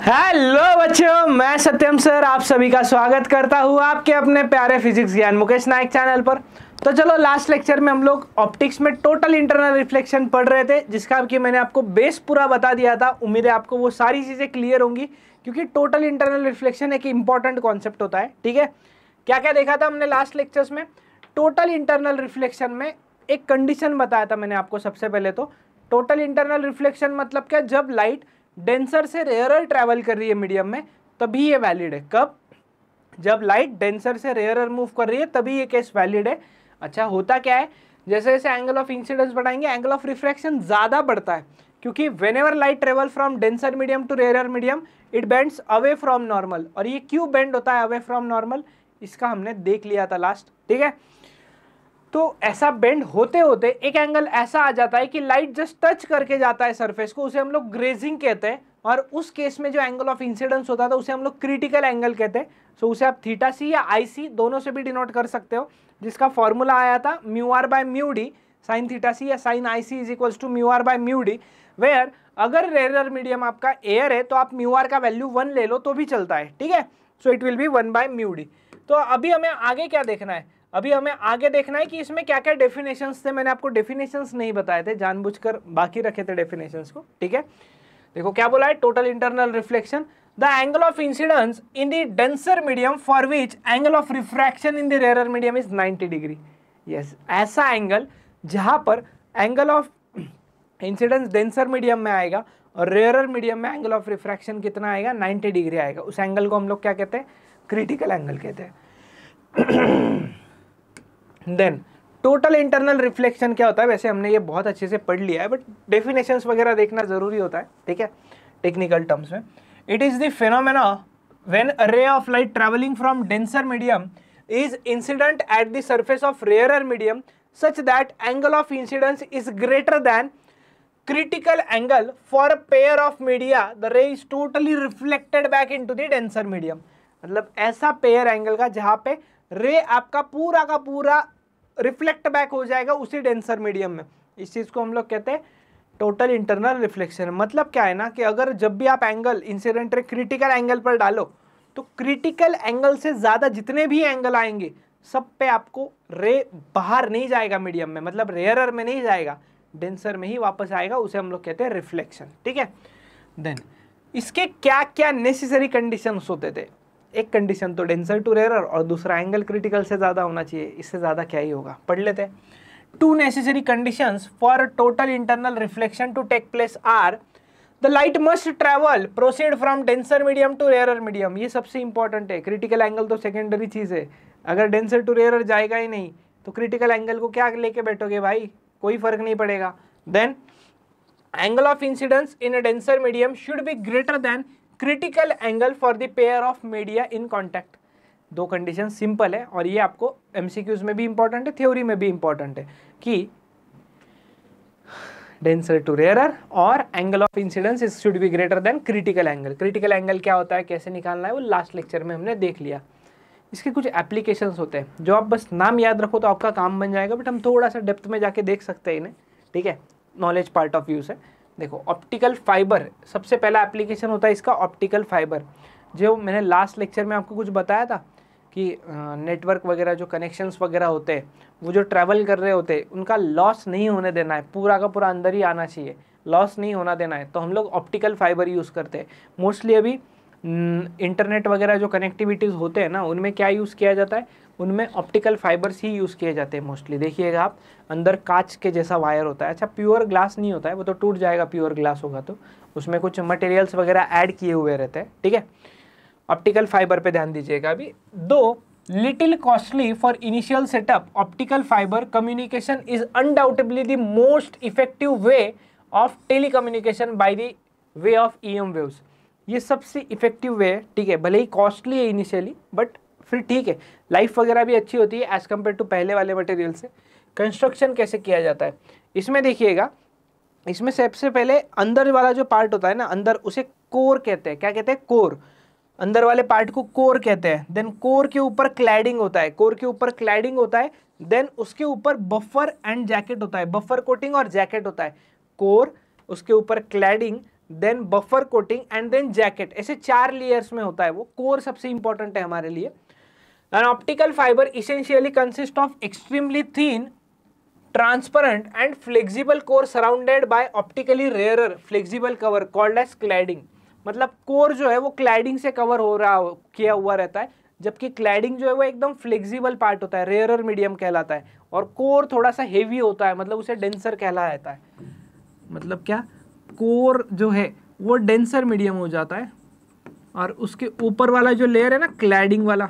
Hello बच्चों, मैं सत्यम sir आप सभी का स्वागत करता हूँ आपके अपने प्यारे फिजिक्स ज्ञान मुकेश नायक चैनल पर। तो चलो, लास्ट लेक्चर में हम लोग ऑप्टिक्स में टोटल इंटरनल रिफ्लेक्शन पढ़ रहे थे, जिसका कि मैंने आपको बेस पूरा बता दिया था। उम्मीद है आपको वो सारी चीज़ें क्लियर होंगी, क्योंकि टोटल इंटरनल रिफ्लेक्शन एक इंपॉर्टेंट कॉन्सेप्ट होता है। ठीक है, क्या क्या देखा था हमने लास्ट लेक्चर्स में? टोटल इंटरनल रिफ्लेक्शन में एक कंडीशन बताया था मैंने आपको। सबसे पहले तो टोटल इंटरनल रिफ्लेक्शन मतलब क्या? जब लाइट डेंसर से रेयरर ट्रैवल कर रही है मीडियम में, तभी ये वैलिड है। कब? जब लाइट डेंसर से रेयरर मूव कर रही है, तभी ये केस वैलिड है। अच्छा, होता क्या है, जैसे जैसे एंगल ऑफ इंसिडेंस बढ़ाएंगे, एंगल ऑफ रिफ्रैक्शन ज्यादा बढ़ता है, क्योंकि whenever light travel from denser medium to rarer medium, it bends away from normal. और ये क्यों बेंड होता है अवे फ्रॉम नॉर्मल, इसका हमने देख लिया था लास्ट। ठीक है, तो ऐसा बेंड होते होते एक एंगल ऐसा आ जाता है कि लाइट जस्ट टच करके जाता है सरफेस को, उसे हम लोग ग्रेजिंग कहते हैं। और उस केस में जो एंगल ऑफ इंसिडेंस होता था उसे हम लोग क्रिटिकल एंगल कहते हैं। सो उसे आप थीटा सी या आई सी दोनों से भी डिनोट कर सकते हो, जिसका फॉर्मूला आया था mu R by mu D, sine theta C या sine I C is equals to mu R by mu D. Where अगर रेयरर मीडियम आपका एयर है तो आप म्यू आर का वैल्यू 1 ले लो तो भी चलता है। ठीक है, so it will be 1 bye mu D. तो अभी हमें आगे क्या देखना है? अभी हमें आगे देखना है कि इसमें क्या क्या डेफिनेशंस थे। मैंने आपको डेफिनेशंस नहीं बताए थे, जानबूझकर बाकी रखे थे डेफिनेशंस को। ठीक है, देखो क्या बोला है, total internal reflection the angle of incidence in the denser medium for which angle of refraction in the rarer medium is 90 degree. Yes, ऐसा एंगल जहां पर angle of incidence denser medium में आएगा और रेयरर मीडियम में angle of refraction कितना आएगा? 90 degree आएगा। उस एंगल को हम लोग क्या कहते हैं? क्रिटिकल एंगल कहते हैं। देन टोटल इंटरनल रिफ्लेक्शन क्या होता है? वैसे हमने ये बहुत अच्छे से पढ़ लिया है, बट डेफिनेशंस वगैरह देखना जरूरी होता है। ठीक है, टेक्निकल टर्म्स में, it is the phenomena when a ray of light travelling from denser medium is incident at the surface of rarer medium such that angle of incidence is greater than critical angle for a pair of media, the ray is totally reflected back into the denser medium। मतलब ऐसा pair angle का जहां पे रे आपका पूरा का पूरा रिफ्लेक्ट बैक हो जाएगा उसी डेंसर मीडियम में। इस चीज को हम लोग कहते हैं टोटल इंटरनल रिफ्लेक्शन। मतलब क्या है ना, कि अगर जब भी आप angle incident ray critical angle पर डालो, तो क्रिटिकल एंगल से ज्यादा जितने भी एंगल आएंगे सब पे आपको रे बाहर नहीं जाएगा मीडियम में, मतलब रेयरर में नहीं जाएगा, डेंसर में ही वापस आएगा। उसे हम लोग कहते हैं रिफ्लेक्शन। ठीक है, देन इसके क्या क्या नेसेसरी कंडीशंस होते थे? एक कंडीशन तो डेंसर टू रेयरर, और दूसरा एंगल क्रिटिकल से ज्यादा होना चाहिए। इससे ज्यादा क्या ही होगा, पढ़ लेते हैं। Two necessary conditions for total internal reflection to take place are the light must travel proceed from denser medium to rarer medium. ये सबसे इंपॉर्टेंट है। क्रिटिकल एंगल तो सेकेंडरी चीज है। अगर डेंसर टू रेयरर जाएगा ही नहीं तो क्रिटिकल एंगल को क्या लेके बैठोगे भाई? कोई फर्क नहीं पड़ेगा। Then angle of incidence in a denser medium should be greater than critical angle for the pair of media in contact. दो कंडीशन सिंपल है, और ये आपको एमसीक्यूज में भी इंपॉर्टेंट है, थ्योरी में भी इंपॉर्टेंट है, कि डेंसर टू रेयरर और angle of incidence is should be greater than critical angle. Critical angle क्या होता है, कैसे निकालना है, वो लास्ट लेक्चर में हमने देख लिया। इसके कुछ एप्लीकेशंस होते हैं जो आप बस नाम याद रखो तो आपका काम बन जाएगा, बट हम थोड़ा सा डेप्थ में जाके देख सकते हैं इन्हें। ठीक है, नॉलेज पार्ट ऑफ व्यू से देखो। ऑप्टिकल फाइबर सबसे पहला एप्लीकेशन होता है इसका, ऑप्टिकल फाइबर। जो मैंने लास्ट लेक्चर में आपको कुछ बताया था कि नेटवर्क वगैरह जो कनेक्शंस वगैरह होते हैं, वो जो ट्रैवल कर रहे होते हैं, उनका लॉस नहीं होने देना है, पूरा का पूरा अंदर ही आना चाहिए, लॉस नहीं होना देना है। तो हम लोग ऑप्टिकल फाइबर यूज़ करते हैं मोस्टली। अभी इंटरनेट वगैरह जो कनेक्टिविटीज़ होते हैं ना, उनमें क्या यूज़ किया जाता है? उनमें ऑप्टिकल फाइबर्स ही यूज़ किए जाते हैं मोस्टली। देखिएगा आप, अंदर कांच के जैसा वायर होता है। अच्छा, प्योर ग्लास नहीं होता है, वो तो टूट जाएगा प्योर ग्लास होगा तो। उसमें कुछ मटेरियल्स वगैरह ऐड किए हुए रहते हैं। ठीक है, ऑप्टिकल फाइबर पे ध्यान दीजिएगा। अभी दो little costly for initial setup, optical fibre communication is undoubtedly the most effective way of telecommunication by the way of EM waves. ये सबसे इफेक्टिव वे है। ठीक है, भले ही कॉस्टली है इनिशियली, बट फिर ठीक है, लाइफ वगैरह भी अच्छी होती है एज कम्पेयर टू पहले वाले मटेरियल से। कंस्ट्रक्शन कैसे किया जाता है इसमें देखिएगा। इसमें सबसे पहले अंदर वाला जो पार्ट होता है ना, अंदर, उसे कोर कहते हैं। क्या कहते हैं? कोर। अंदर वाले पार्ट को कोर कहते हैं। देन कोर के ऊपर क्लैडिंग होता है, कोर के ऊपर क्लैडिंग होता है। देन उसके ऊपर बफर एंड जैकेट होता है, बफर कोटिंग और जैकेट होता है। कोर, उसके ऊपर cladding, then buffer coating and then jacket. ऐसे 4 लेयर्स में होता है वो। कोर सबसे इंपॉर्टेंट है हमारे लिए। An optical fibre essentially consist of extremely thin, transparent and flexible core surrounded by optically rarer flexible cover called as cladding. मतलब कोर जो है वो क्लैडिंग से कवर हो रहा किया हुआ रहता है, जबकि क्लैडिंग जो है वो एकदम फ्लेक्सिबल पार्ट होता है, रेयरर मीडियम कहलाता है। और कोर थोड़ा सा हेवी होता है, मतलब उसे डेंसर कहला जाता है। मतलब क्या, कोर जो है वो डेंसर मीडियम हो जाता है, और उसके ऊपर वाला जो लेयर है ना क्लैडिंग वाला,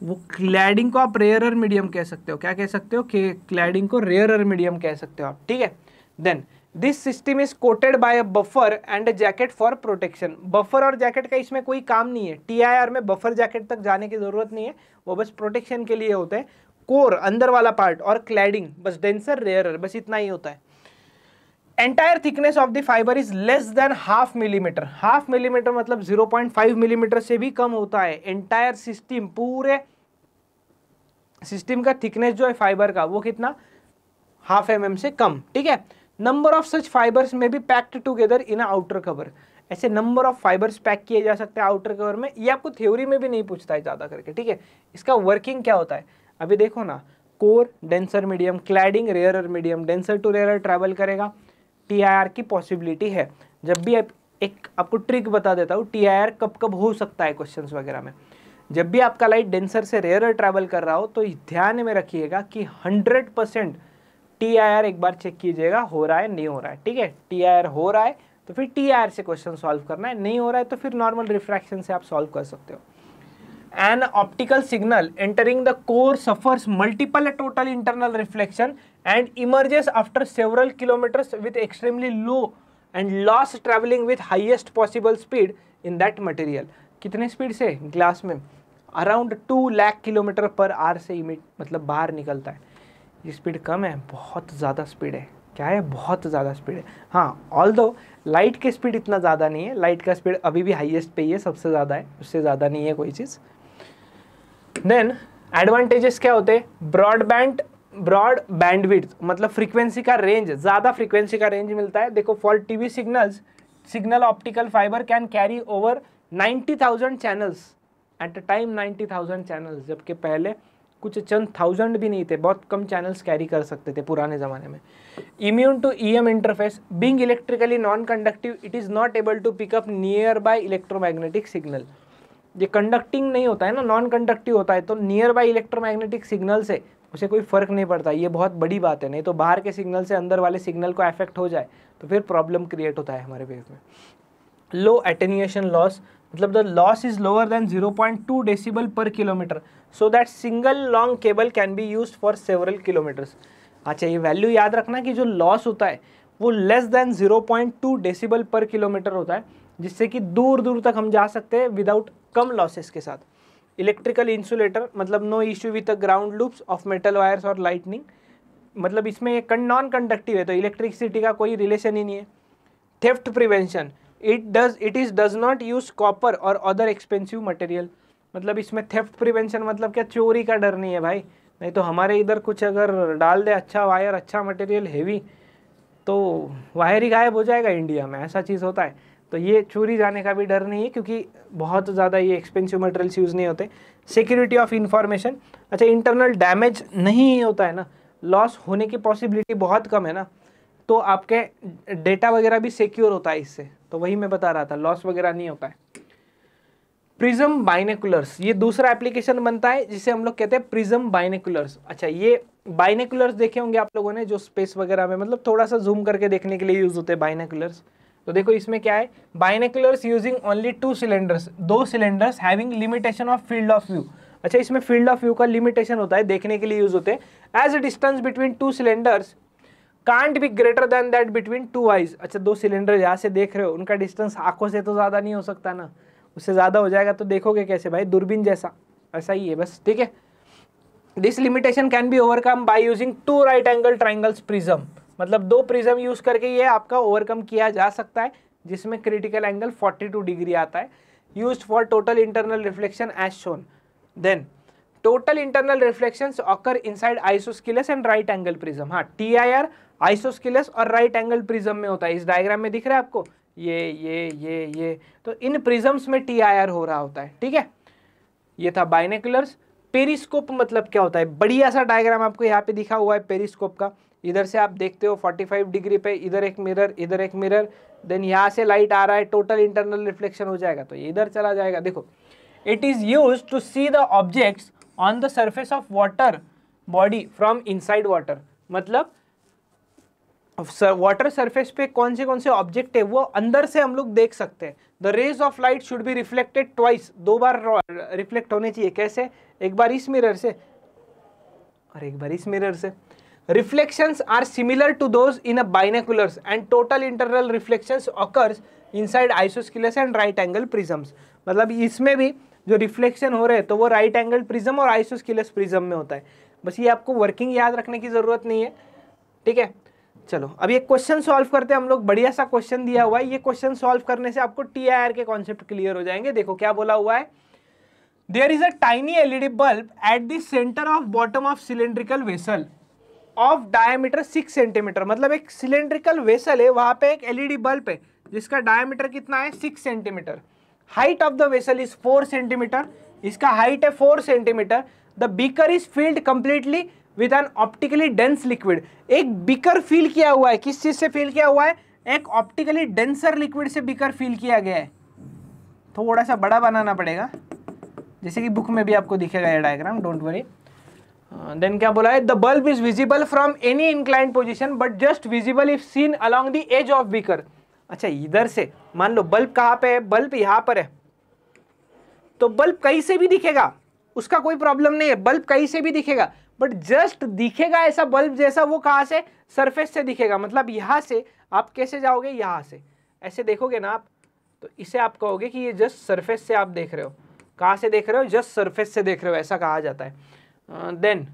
वो क्लैडिंग को आप रेयरर मीडियम कह सकते हो। क्या कह सकते हो कि क्लैडिंग को रेयरर मीडियम कह सकते हो आप, ठीक है। Then this system is coated by a buffer and a jacket for protection. Buffer और जैकेट का इसमें कोई काम नहीं है। TIR में बफर जैकेट तक जाने की जरूरत नहीं है, वो बस प्रोटेक्शन के लिए होते हैं। कोर अंदर वाला पार्ट और क्लैडिंग बस डेंसर रेयरर, बस इतना ही होता है। Entire thickness of the fibre is less than 0.5 millimetre. 0.5 millimetre मतलब 0.5 मिलीमीटर से भी कम होता है। एंटायर सिस्टम, पूरे सिस्टम का थिकनेस जो है फाइबर का वो कितना, 0.5 mm से कम, ठीक है। Number of such fibres may be packed together in outer cover. ऐसे नंबर ऑफ फाइबर्स पैक किए जा सकते हैं आउटर कवर में। ये आपको थ्योरी में भी नहीं पूछता है ज्यादा करके, ठीक है। इसका वर्किंग क्या होता है अभी देखो ना। Core denser medium, cladding rarer medium, denser to rarer travel करेगा। TIR की पॉसिबिलिटी है। जब भी एक आपको ट्रिक बता देता हूँ, TIR कब कब हो सकता है क्वेश्चंस वगैरह में। जब भी आपका लाइट डेंसर से रेयरर ट्रैवल कर रहा हो तो ध्यान में रखिएगा कि 100% TIR एक बार चेक कीजिएगा, हो रहा है नहीं हो रहा है, ठीक है। TIR हो रहा है तो फिर TIR से क्वेश्चन सॉल्व करना है, नहीं हो रहा है तो फिर नॉर्मल रिफ्रैक्शन से आप सॉल्व कर सकते हो। An optical signal entering the core suffers multiple total internal reflection and emerges after several kilometers with extremely low and loss traveling with highest possible speed in that material। कितने speed से glass में, around 2 lakh kilometre per hour से emit, मतलब बाहर निकलता है। ये speed कम है, बहुत ज़्यादा स्पीड है। क्या है, बहुत ज़्यादा स्पीड है। हाँ, ऑल्दो लाइट की स्पीड इतना ज़्यादा नहीं है, लाइट का स्पीड अभी भी हाईएस्ट पे ही है, सबसे ज़्यादा है, उससे ज़्यादा नहीं है कोई चीज़। देन एडवांटेजेस क्या होते हैं, ब्रॉड बैंडविड्थ, मतलब फ्रीक्वेंसी का रेंज, ज़्यादा फ्रीक्वेंसी का रेंज मिलता है। देखो for TV signal optical fibre can carry over 90,000 channels at a time. 90,000 channels, जबकि पहले कुछ चंद थाउजेंड भी नहीं थे, बहुत कम चैनल्स कैरी कर सकते थे पुराने ज़माने में। Immune to EM interface, being electrically non conductive it is not able to pick up nearby electromagnetic signal. ये कंडक्टिंग नहीं होता है ना, नॉन कंडक्टिव होता है, तो नियर बाय इलेक्ट्रोमैग्नेटिक सिग्नल से उसे कोई फर्क नहीं पड़ता। ये बहुत बड़ी बात है, नहीं तो बाहर के सिग्नल से अंदर वाले सिग्नल को अफेक्ट हो जाए तो फिर प्रॉब्लम क्रिएट होता है हमारे वेव में। लो एटेन्यूएशन लॉस, मतलब the loss is lower than 0.2 decibel per kilometre, so that single long cable can be used for several kilometres. अच्छा, ये वैल्यू याद रखना कि जो लॉस होता है वो less than 0.2 decibel per kilometre होता है, जिससे कि दूर दूर तक हम जा सकते हैं विदाउट कम लॉसेस के साथ। इलेक्ट्रिकल इंसुलेटर, मतलब no issue with the ground loops of metal wires और लाइटनिंग, मतलब इसमें ये नॉन कंडक्टिव है तो इलेक्ट्रिसिटी का कोई रिलेशन ही नहीं है। Theft prevention, it does not use copper और अदर एक्सपेंसिव मटेरियल, मतलब इसमें थेफ्ट प्रिवेंशन मतलब क्या, चोरी का डर नहीं है भाई। नहीं तो हमारे इधर कुछ अगर डाल दे अच्छा वायर, अच्छा मटेरियल हेवी, तो वायर ही गायब हो जाएगा इंडिया में, ऐसा चीज़ होता है। तो ये चोरी जाने का भी डर नहीं है क्योंकि बहुत ज़्यादा ये एक्सपेंसिव मटेरियल्स यूज़ नहीं होते। सिक्योरिटी ऑफ इंफॉर्मेशन, अच्छा इंटरनल डैमेज नहीं होता है ना, लॉस होने की पॉसिबिलिटी बहुत कम है ना, तो आपके डेटा वगैरह भी सिक्योर होता है इससे, तो वही मैं बता रहा था, लॉस वगैरह नहीं होता है। प्रिज्म बाइनेकुलर्स, ये दूसरा एप्लीकेशन बनता है जिसे हम लोग कहते हैं प्रिज्म बाइनेकुलर्स। अच्छा, ये बाइनेकुलर्स देखे होंगे आप लोगों ने, जो स्पेस वगैरह में मतलब थोड़ा सा जूम करके देखने के लिए यूज होते हैं बाइनेकुलर्स। तो देखो इसमें क्या है, binoculars using only 2 cylinders, 2 cylinders having limitation of field of view. अच्छा, इसमें फील्ड ऑफ व्यू का लिमिटेशन होता है, देखने के लिए यूज होते हैं। As a distance between 2 cylinders can't be greater than that between 2 eyes. अच्छा, 2 सिलेंडर यहाँ से देख रहे हो, उनका डिस्टेंस आंखों से तो ज़्यादा नहीं हो सकता ना, उससे ज़्यादा हो जाएगा तो देखोगे कैसे भाई, दूरबीन जैसा, ऐसा ही है बस, ठीक है। This limitation can be overcome by using 2 right angle triangles prism, मतलब 2 प्रिज्म यूज करके ये आपका ओवरकम किया जा सकता है, जिसमें क्रिटिकल एंगल 42 डिग्री आता है। Used for total internal reflection as shown. Then total internal reflections occur inside isosceles and right angle prism. हाँ, TIR आइसोस्केलस और राइट एंगल प्रिज्म में होता है। इस डायग्राम में दिख रहा है आपको ये तो इन प्रिज्म्स में TIR हो रहा होता है। ठीक है, ये था बाइनोकुलर्स। पेरिस्कोप मतलब क्या होता है, बढ़िया सा डायग्राम आपको यहाँ पे दिखा हुआ है पेरिस्कोप का। इधर से आप देखते हो 45 डिग्री पे, इधर एक मिरर, इधर एक मिरर, देन यहाँ से लाइट आ रहा है, टोटल इंटरनल रिफ्लेक्शन हो जाएगा तो ये इधर चला जाएगा। देखो, it is use to see the objects on the surface of water body from inside water. मतलब वाटर सरफेस पे कौन से ऑब्जेक्ट है वो अंदर से हम लोग देख सकते हैं। The rays of light should be reflected twice, 2 बार रिफ्लेक्ट होने चाहिए। कैसे? एक बार इस मिरर से और एक बार इस मिरर से। Reflections are similar to those in a binoculars and total internal reflections occurs inside isosceles and right angle prisms. मतलब इसमें भी जो रिफ्लेक्शन हो रहे हैं तो वो राइट एंगल प्रिज्म और आइसोस्केलस प्रिज्म में होता है। बस ये आपको वर्किंग याद रखने की जरूरत नहीं है। ठीक है, चलो अब ये क्वेश्चन सॉल्व करते हैं हम लोग। बढ़िया सा क्वेश्चन दिया हुआ है, ये क्वेश्चन सॉल्व करने से आपको TIR के कॉन्सेप्ट क्लियर हो जाएंगे। देखो क्या बोला हुआ है, there is a tiny LED bulb at the centre of bottom of cylindrical vessel of diameter 6 centimetre. मतलब एक सिलेंड्रिकल वेसल है, वहां पे एक LED बल्ब है जिसका डायमीटर कितना है 6 centimetre. Height of the vessel is 4 centimetre, इसका हाइट है 4 centimetre. The beaker is filled completely with N optically dense liquid. एक बीकर फिल किया हुआ है, किस चीज से फिल किया हुआ है? एक ऑप्टिकली डेंसर लिक्विड से बीकर फिल किया गया है। थोड़ा सा बड़ा बनाना पड़ेगा, जैसे कि बुक में भी आपको दिखेगा ये डायग्राम, डोंट वरी। देन क्या बोला है, the bulb is visible from any inclined position but just visible if seen along the edge of beaker. अच्छा, इधर से मान लो बल्ब कहाँ पे है, बल्ब यहाँ पर है, तो बल्ब कहीं से भी दिखेगा, उसका कोई प्रॉब्लम नहीं है, बल्ब कहीं से भी दिखेगा, बट जस्ट दिखेगा ऐसा बल्ब जैसा, वो कहाँ से? सरफेस से दिखेगा। मतलब यहाँ से आप कैसे जाओगे, यहाँ से ऐसे देखोगे ना आप, तो इसे आप कहोगे कि ये जस्ट सरफेस से आप देख रहे हो। कहाँ से देख रहे हो? जस्ट सरफेस से देख रहे हो, ऐसा कहा जाता है। Then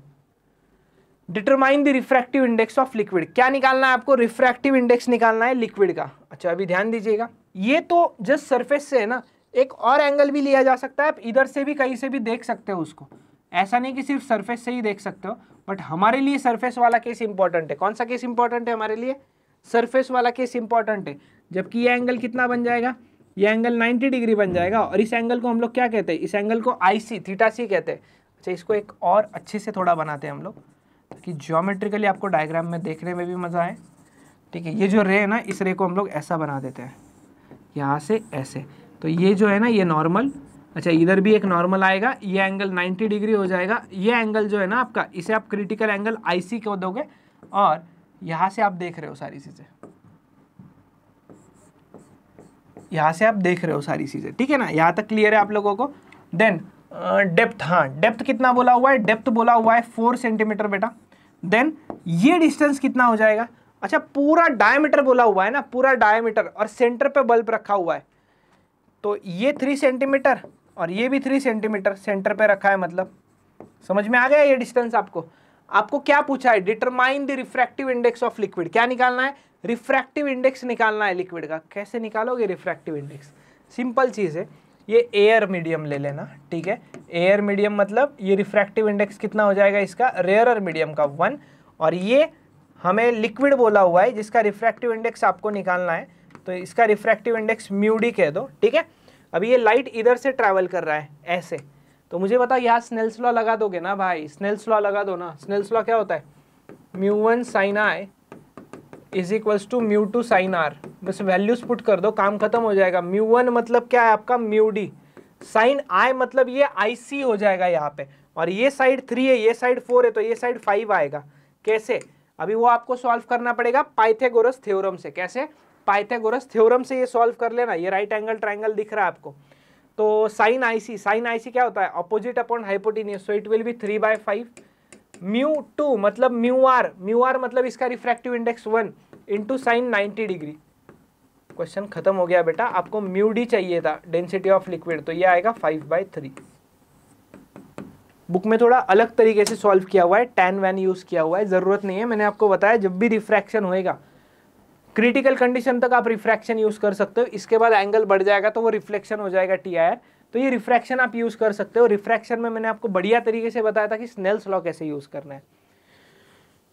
determine the refractive index of liquid. क्या निकालना है आपको? रिफ्रैक्टिव इंडेक्स निकालना है लिक्विड का। अच्छा, अभी ध्यान दीजिएगा, ये तो जस्ट सरफेस से है ना, एक और एंगल भी लिया जा सकता है, आप इधर से भी कहीं से भी देख सकते हो उसको। ऐसा नहीं कि सिर्फ सरफेस से ही देख सकते हो, बट हमारे लिए सरफेस वाला केस इंपॉर्टेंट है। कौन सा केस इंपॉर्टेंट है हमारे लिए? सरफेस वाला केस इंपॉर्टेंट है। जबकि ये एंगल कितना बन जाएगा? ये एंगल 90 डिग्री बन जाएगा, और इस एंगल को हम लोग क्या कहते हैं? इस एंगल को IC थीटा C कहते हैं। अच्छा, इसको एक और अच्छे से थोड़ा बनाते हैं हम लोग, ताकि ज्योमेट्रिकली आपको डायग्राम में देखने में भी मज़ा आए। ठीक है, ये जो रे है ना, इस रे को हम लोग ऐसा बना देते हैं, यहाँ से ऐसे। तो ये जो है ना, ये नॉर्मल, अच्छा इधर भी एक नॉर्मल आएगा, ये एंगल 90 डिग्री हो जाएगा। ये एंगल जो है ना आपका, इसे आप क्रिटिकल एंगल IC को दोगे, और यहाँ से आप देख रहे हो सारी चीज़ें, यहाँ से आप देख रहे हो सारी चीज़ें। ठीक है ना, यहाँ तक क्लियर है आप लोगों को? देन डेप्थ, हाँ डेप्थ कितना बोला हुआ है? डेप्थ बोला हुआ है 4 सेंटीमीटर बेटा। देन ये डिस्टेंस कितना हो जाएगा? अच्छा, पूरा डायमीटर बोला हुआ है ना, पूरा डायमीटर, और सेंटर पे बल्ब रखा हुआ है, तो ये 3 सेंटीमीटर और ये भी 3 सेंटीमीटर सेंटर पे रखा है। मतलब समझ में आ गया ये डिस्टेंस आपको? आपको क्या पूछा है? Determine the refractive index of liquid. क्या निकालना है? रिफ्रैक्टिव इंडेक्स निकालना है लिक्विड का। कैसे निकालोगे रिफ्रैक्टिव इंडेक्स? सिंपल चीज़ है, ये एयर मीडियम ले लेना। ठीक है, एयर मीडियम मतलब ये रिफ्रैक्टिव इंडेक्स कितना हो जाएगा इसका? रेयरर मीडियम का 1, और ये हमें लिक्विड बोला हुआ है जिसका रिफ्रैक्टिव इंडेक्स आपको निकालना है, तो इसका रिफ्रैक्टिव इंडेक्स μd कह दो। ठीक है, अभी ये लाइट इधर से ट्रैवल कर रहा है ऐसे, तो मुझे बताओ यहाँ स्नेल्स लॉ लगा दोगे ना भाई? स्नेल्स लॉ लगा दो ना। स्नेल्स लॉ क्या होता है? μ1 sin I is equals to μ2 sin R। बस वैल्यूज पुट कर दो, काम खत्म हो जाएगा। μ1 मतलब क्या है आपका? μd। sin I मतलब ये IC हो जाएगा यहाँ पे, और ये साइड 3 है, ये साइड 4 है, तो ये साइड 5 आएगा। कैसे? अभी वो आपको सॉल्व करना पड़ेगा पाइथागोरस थ्योरम से। कैसे? पाइथागोरस थ्योरम से ये सॉल्व कर लेना। ये राइट एंगल ट्रायंगल दिख रहा है आपको, तो साइन IC क्या होता है? Opposite upon hypotenuse, so it will be 3/5। μ2 मतलब μr मतलब इसका refractive index 1 into sine 90 degree. Question खत्म हो गया बेटा। आपको μd चाहिए था, डेंसिटी ऑफ लिक्विड, तो ये आएगा 5/3। बुक में थोड़ा अलग तरीके से सॉल्व किया हुआ है, tan वैन यूज किया हुआ है, जरूरत नहीं है। मैंने आपको बताया जब भी रिफ्रैक्शन होएगा, क्रिटिकल कंडीशन तक आप रिफ्रैक्शन यूज कर सकते हो, इसके बाद एंगल बढ़ जाएगा तो वो रिफ्लेक्शन हो जाएगा TIR। तो ये रिफ्रैक्शन आप यूज़ कर सकते हो। रिफ्रैक्शन में मैंने आपको बढ़िया तरीके से बताया था कि स्नेल्स लॉ कैसे यूज़ करना है।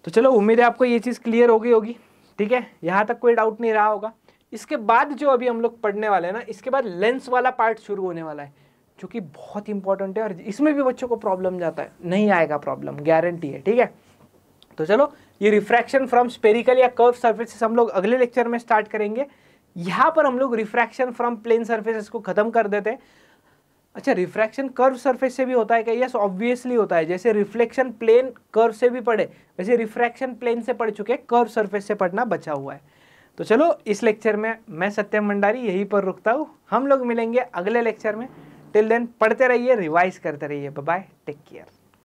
तो चलो उम्मीद है आपको ये चीज़ क्लियर हो गई होगी, ठीक है, यहाँ तक कोई डाउट नहीं रहा होगा। इसके बाद जो अभी हम लोग पढ़ने वाले हैं ना, इसके बाद लेंस वाला पार्ट शुरू होने वाला है, जो कि बहुत इंपॉर्टेंट है और इसमें भी बच्चों को प्रॉब्लम जाता है, नहीं आएगा प्रॉब्लम, गारंटी है, ठीक है। तो चलो ये रिफ्रैक्शन फ्रॉम स्पेरिकल या कर्व सर्फेसेस हम लोग अगले लेक्चर में स्टार्ट करेंगे। यहाँ पर हम लोग रिफ्रैक्शन फ्रॉम प्लेन सर्फेसेस को खत्म कर देते हैं। अच्छा, रिफ्रैक्शन कर्व सरफेस से भी होता है क्या? यस, ऑब्वियसली होता है। जैसे रिफ्लेक्शन प्लेन कर्व से भी पढ़े, वैसे रिफ्रैक्शन प्लेन से पढ़ चुके, कर्व सरफेस से पढ़ना बचा हुआ है। तो चलो इस लेक्चर में मैं सत्यम भंडारी यहीं पर रुकता हूँ, हम लोग मिलेंगे अगले लेक्चर में। टिल देन पढ़ते रहिए, रिवाइज करते रहिए। Bye bye, take care.